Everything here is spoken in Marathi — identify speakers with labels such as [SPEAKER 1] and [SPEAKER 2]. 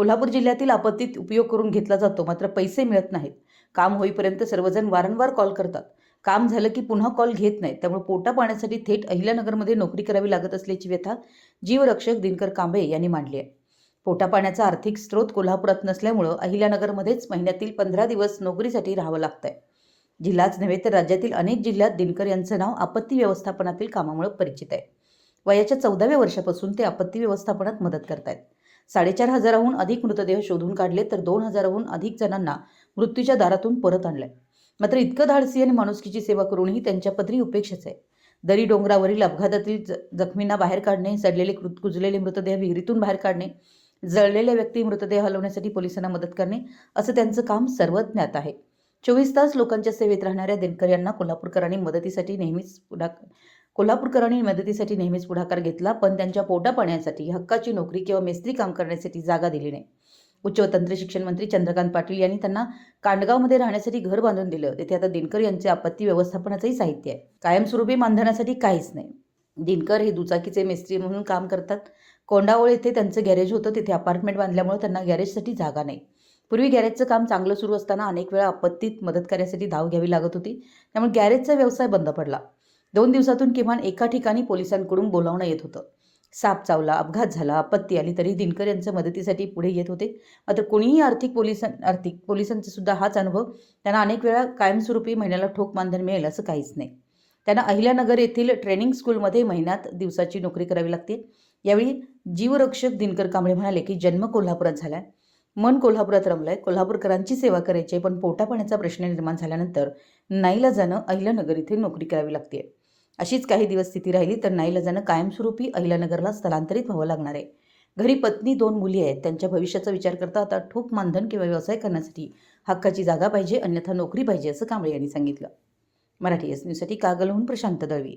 [SPEAKER 1] कोल्हापूर जिल्ह्यातील आपत्तीत उपयोग करून घेतला जातो, मात्र पैसे मिळत नाहीत. काम होईपर्यंत सर्वजण वारंवार कॉल करतात. काम झालं की पुन्हा कॉल घेत नाहीत. त्यामुळे पोटा पाण्यासाठी थेट अहिल्यानगरमध्ये नोकरी करावी लागत असल्याची व्यथा जीवरक्षक दिनकर कांबळे यांनी मांडली आहे. पोटा पाण्याचा आर्थिक स्रोत कोल्हापुरात नसल्यामुळं अहिल्यानगरमध्येच महिन्यातील 15 दिवस नोकरीसाठी राहावं लागतंय. जिल्हाच नव्हे तर राज्यातील अनेक जिल्ह्यात दिनकर यांचं नाव आपत्ती व्यवस्थापनातील कामामुळे परिचित आहे. वयाच्या 14व्या वर्षापासून ते आपत्ती व्यवस्थापनात मदत करतायत. 4,500हून अधिक मृतदेह शोधून काढले तर 2,000हून अधिक जणांना मृत्यूच्या दारातून परत आणलंय. मात्र इतकं धाडसी आणि माणुसकीची सेवा करूनही त्यांच्या पदरी उपेक्षाच आहे. दरी डोंगरावरील अपघातातील जखमींना बाहेर काढणे, सडलेले कुजलेले मृतदेह विहिरीतून बाहेर काढणे, जळलेल्या व्यक्ती मृतदेह हलवण्यासाठी पोलिसांना मदत करणे, असं त्यांचं काम सर्वज्ञात आहे. 24 तास लोकांच्या सेवेत राहणाऱ्या दिनकर यांना कोल्हापूरकरांनी मदतीसाठी नेहमीच पुढाकार घेतला, पण त्यांच्या पोटा पाण्यासाठी, हक्काची नोकरी किंवा मेस्त्री काम करण्यासाठी जागा दिली नाही. उच्च व तंत्र शिक्षण मंत्री चंद्रकांत पाटील यांनी त्यांना कांडगावमध्ये राहण्यासाठी घर बांधून दिलं. तिथे आता दिनकर यांचे आपत्ती व्यवस्थापनाचंही साहित्य आहे. कायमस्वरूपी मानधनासाठी काहीच नाही. दिनकर हे दुचाकीचे मेस्त्री म्हणून काम करतात. कोंडावळ येथे त्यांचं गॅरेज होतं. तिथे अपार्टमेंट बांधल्यामुळे त्यांना गॅरेजसाठी जागा नाही. पूर्वी गॅरेजचं काम चांगलं सुरू असताना अनेक वेळा आपत्तीत मदत करण्यासाठी धाव घ्यावी लागत होती. त्यामुळे गॅरेजचा व्यवसाय बंद पडला. 2 दिवसातून किमान एका ठिकाणी पोलिसांकडून बोलावणं येत होतं. साप चावला, अपघात झाला, आपत्ती आली तरी दिनकर यांच्या मदतीसाठी पुढे येत होते. मात्र कोणीही पोलिसांचा सुद्धा हाच अनुभव. त्यांना अनेक वेळा कायमस्वरूपी महिन्याला ठोक मानधन मिळेल असं काहीच नाही. त्यांना अहिल्यानगर येथील ट्रेनिंग स्कूलमध्ये महिन्यात दिवसाची नोकरी करावी लागते. यावेळी जीवरक्षक दिनकर कांबळे म्हणाले की जन्म कोल्हापुरात झालाय, मन कोल्हापुरात रमलंय, कोल्हापूरकरांची सेवा करायची, पण पोटा पाण्याचा प्रश्न निर्माण झाल्यानंतर नाईलाजानं अहिल्यानगर इथे नोकरी करावी लागते. अशीच काही दिवस स्थिती राहिली तर नाईलाजानं कायमस्वरूपी अहिल्यानगरला स्थलांतरित व्हावं लागणार आहे. घरी पत्नी, 2 मुली आहेत. त्यांच्या भविष्याचा विचार करता आता ठोक मानधन किंवा व्यवसाय करण्यासाठी हक्काची जागा पाहिजे, अन्यथा नोकरी पाहिजे, असं कांबळे यांनी सांगितलं. मराठी एस न्यूजसाठी कागलहून प्रशांत दळवी.